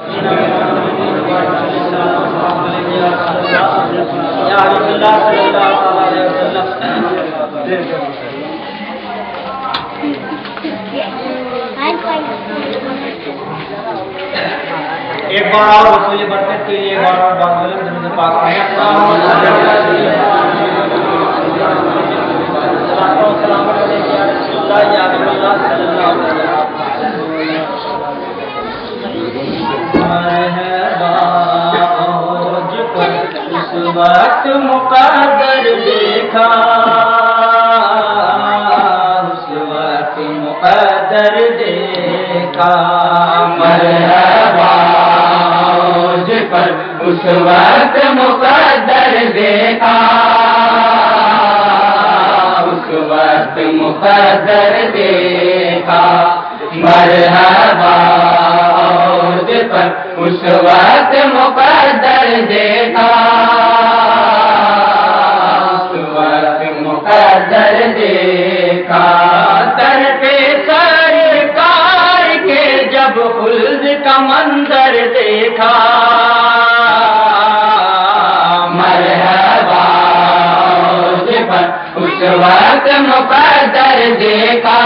ایک بار اور رسول برکت کے لیے ایک بار اور بات بولیں درود پاک پڑھیں السلام علیکم یا رسول اللہ یا حبیب اللہ صلی اللہ علیہ وسلم اس وقت مقدر دیکھا اس وقت مقدر دیکھا مرحبا پر اس وقت مقدر دیکھا اس وقت مقدر دیکھا مرحبا پر اس وقت مقدر دیکھا اس وقت مقدر دیکھا در پہ سرکار کے جب خلد کا منظر دیکھا مرحبا پر اس وقت مقدر دیکھا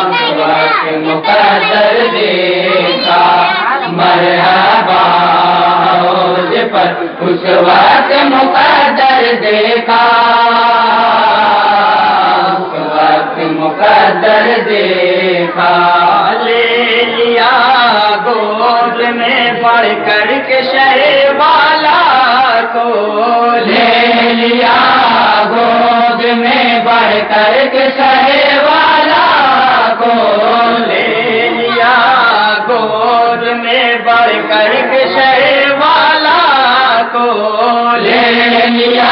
اس وقت مقدر دیکھا مرحبا پر اس وقت مقدر دیکھا اس وقت مقدر دیکھا لے لیا گود میں پڑھ کر کے شہ والا کو لے لیا گود میں پڑھ کر کے شہ والا کو لے لیا گود میں پڑھ کر کے شہ والا کو لے لیا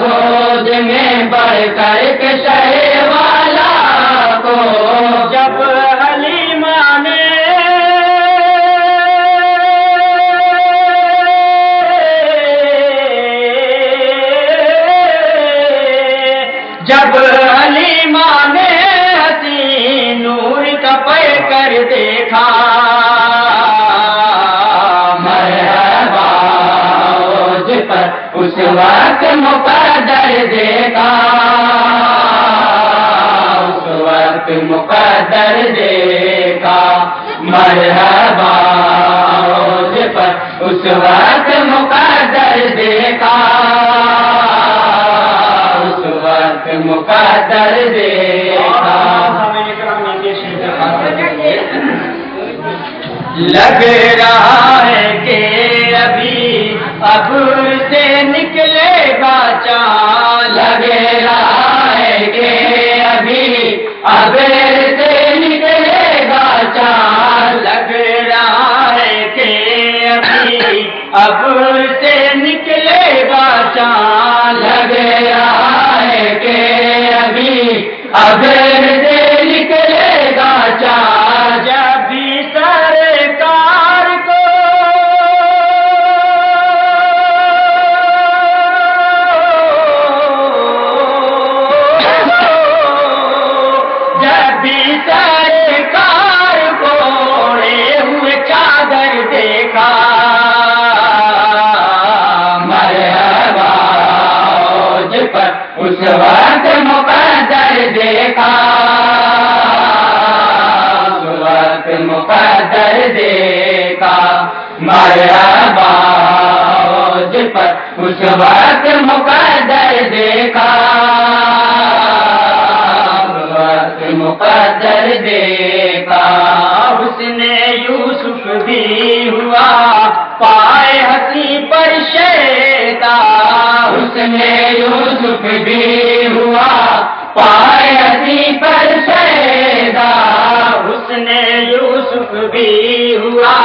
گود میں پڑھ کر کے شہ والا کو جب حلیمہ نے جب حلیمہ نے حسین نور کا پے کر دیکھا مرحبا پر اس وقت مقدر دیکھا اس وقت مقدر دیکھا مرحبا پر اس وقت مقدر دیکھا اس وقت مقدر دیکھا لگ رہا ہے کہ ابھی اب سے نکلے گا چاند لگ رہا ہے کہ ابھی اب سے نکلے گا چاند لگ رہا ہے کہ ابھی اب سے نکلے گا چاند لگ رہا ہے کہ ابھی اب سے نکلے گا چاند جب بھی سرکار کو جب بھی سرکار کو اڑے ہوئے چادر دیکھا مرحبا پر اس وقت مقدر دیکھا اس وقت مقدر دیکھا مرحبا پر اس وقت مقدر دیکھا اس وقت مقدر دیکھا اس نے یوسف بھی ہوا پائے ہنسی پر شیدا اس نے یوسف بھی ہوا پائے ہنسی پر شیدا اس نے یوسف بھی ہوا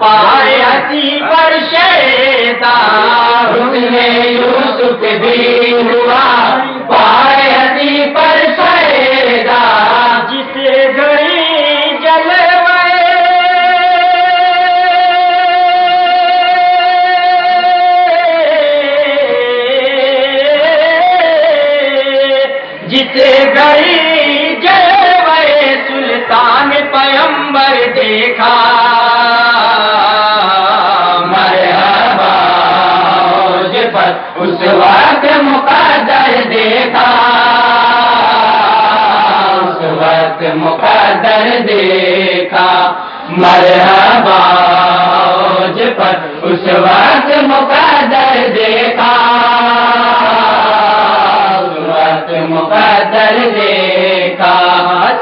پائے ہنسی پر شیدا اس نے یوسف بھی ہوا پائے ہنسی پر شیدا جس گھڑی جلوے جس گھڑی جلوے سلطان پیمبر دیکھا اس وقت مقدر دیکھا، اس وقت مقدر دیکھا، مرحبا عروج پر اس وقت مقدر دیکھا، اس وقت مقدر دیکھا،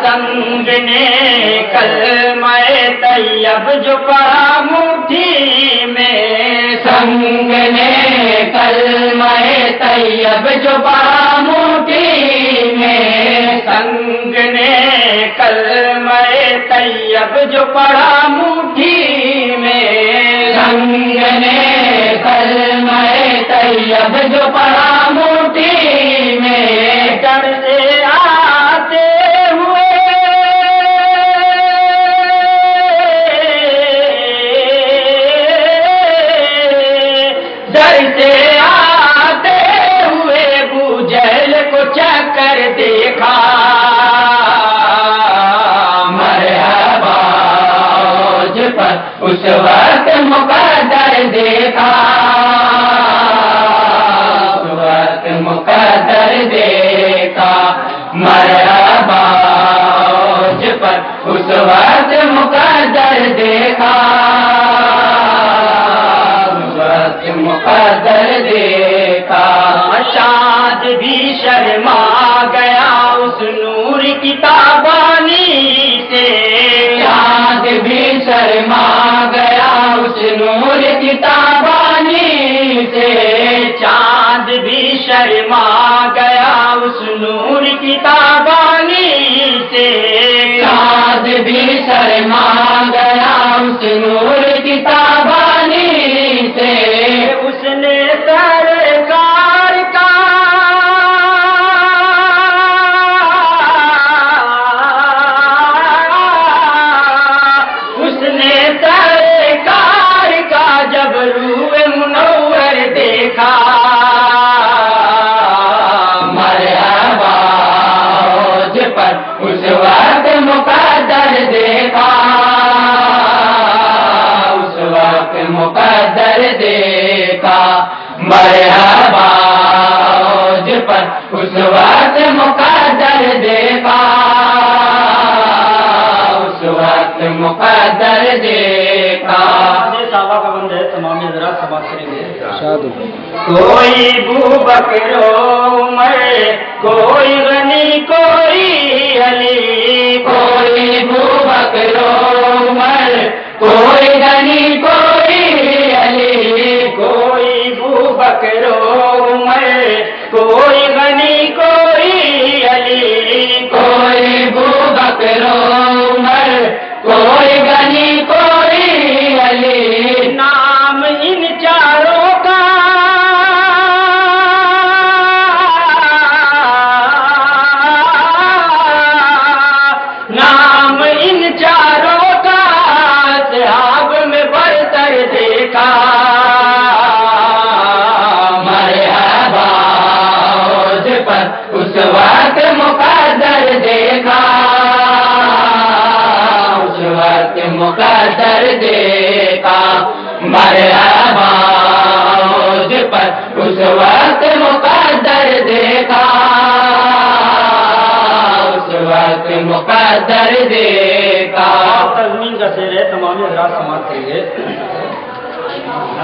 سنگ نے کلمہ طیب جو پڑھا مٹھی میں، سنگ نے کلمہ طیب جو پڑھا مٹھی میں، سنگ نے کلمہ طیب جو پڑھا مٹھی میں، سنگ نے کلمہ طیب جو پڑھا مٹھی میں، ڈر سے آتے ہوئے ڈر سے آتے ہوئے ابو جہل کو چکر دیکھا، مرحبا عروج پر اس وقت مقدر دیکھا، اس وقت مقدر دیکھا، مرحبا عروج پر اس وقت مقدر دیکھا، اس وقت مقدر دیکھا، شاد بھی شرما گیا اس نور کی تابانی سے، چاند بھی شرما گیا اس نور کی تابانی سے، چاند بھی شرما گیا اس نور کی تابانی سے، چاند بھی شرما گیا اس نور کی تابانی سے، اس نے سرکار کا اس نے سرکار کا جب روح منور دیکھا، مرحبا عروج پر اس وقت مقدر دیکھا، اس وقت مقدر دیکھا، مرحبا عروج پر اس وقت مقدر دیکھا، اس وقت مقدر دیکھا، صحابہ کا بند ہے، تمام حضرات سماعت کریں گے۔ کوئی ابو بکر عمر، کوئی غنی کوئی علی، کوئی ابو بکر عمر، کوئی غنی کوئی علی، کوئی ابو بکر عمر، کوئی غنی کوئی علی، کوئی ابو بکر عمر، کوئی غنی کوئی علی، نام ان چاروں کا نام ان چاروں کا صحاب میں برتر دیکھا، مرحبا عروج پر اس وقت مقدر دیکھا، اس وقت مقدر دیکھا، مرحبا عروج پر اس وقت مقدر دیکھا، اس وقت مقدر دیکھا، تزمین کا شعر ہے، تمام حضرات سماعت کریں گے۔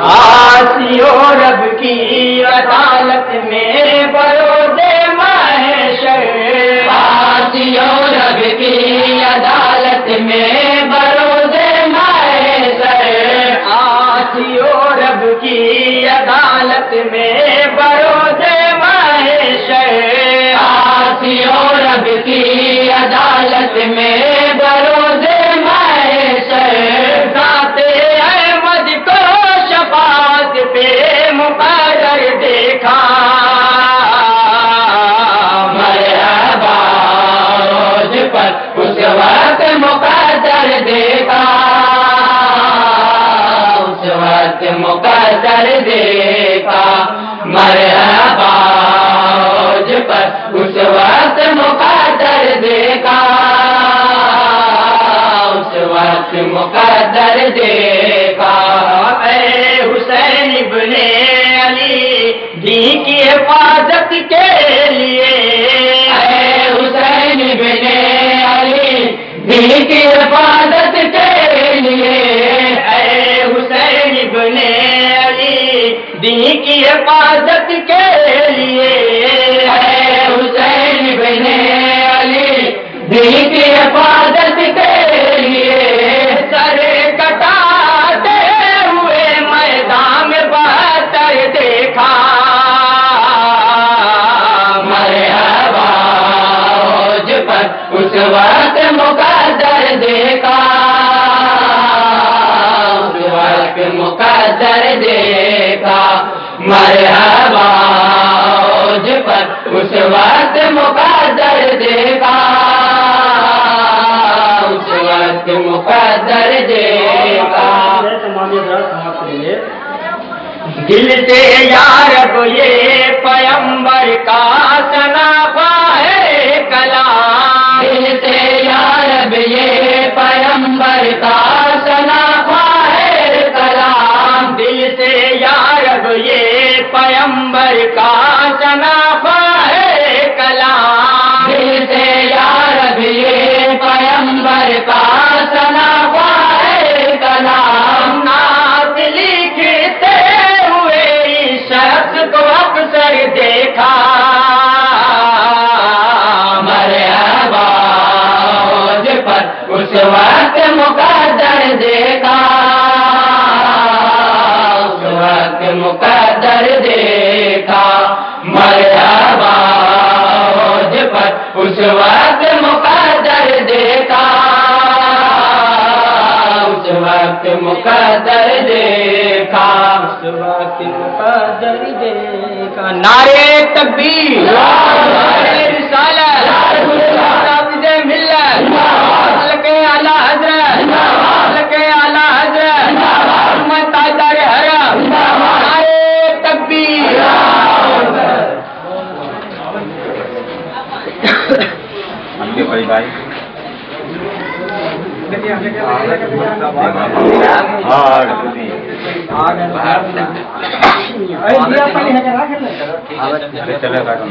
آسی و رب کی عدالت میں بروز محشر، آسی و رب کی عدالت میں بروز محشر، آسی و رب کی عدالت میں بروز محشر، آسی و رب کی عدالت میں بروز محشر، ذات احمد کو شفاعت پہ مقرر دیکھا، مرحبا عروج پر اس وقت مقدر دیکھا، اس وقت مقدر دیکھا، مرحبا عروج پر اس وقت مقدر دیکھا، اس وقت مقدر دیکھا، اے حسین ابن علی، بھی کی حفاظت کے لیے اے حسین بن علی دین کی حفاظت کے لیے اے حسین بن علی دین کی حفاظت کے لیے اے حسین بن علی دین کی حفاظت کے لیے سر کٹاتے ہوئے میدان میں بہتر دیکھا مرحبا اوج پر اس وقت مقدر دیکھا اس وقت مقدر دیکھا مرحبا اوج پر اس وقت مقدر دیکھا اس وقت مقدر دیکھا دل سے یا رب یہ پیمبر کا سنافا ہے کلام دل سے یا رب یہ پیمبر کا سنافا ہے کلام دل سے یا رب یہ پیمبر کا سنافا ہے کلام دل سے یا رب یہ پیمبر کا سنافا ہے کلام نعت لکھتے ہوئے اس شخص کو اکثر دیکھا مرحبا اوج پر اس وقت مقدر دیکھا اس وقت مقدر دیکھا مرحبا اوج پر اس وقت مقدر دیکھا اس وقت مقدر دیکھا اس وقت مقدر دیکھا نعرے تکبیر نعرے رسالت نافذ ملت حضرت اعلی حضرت حضرت اعلی حضرت محمد تاجدار حرم نعرے تکبیر بڑی بھائی چلے گا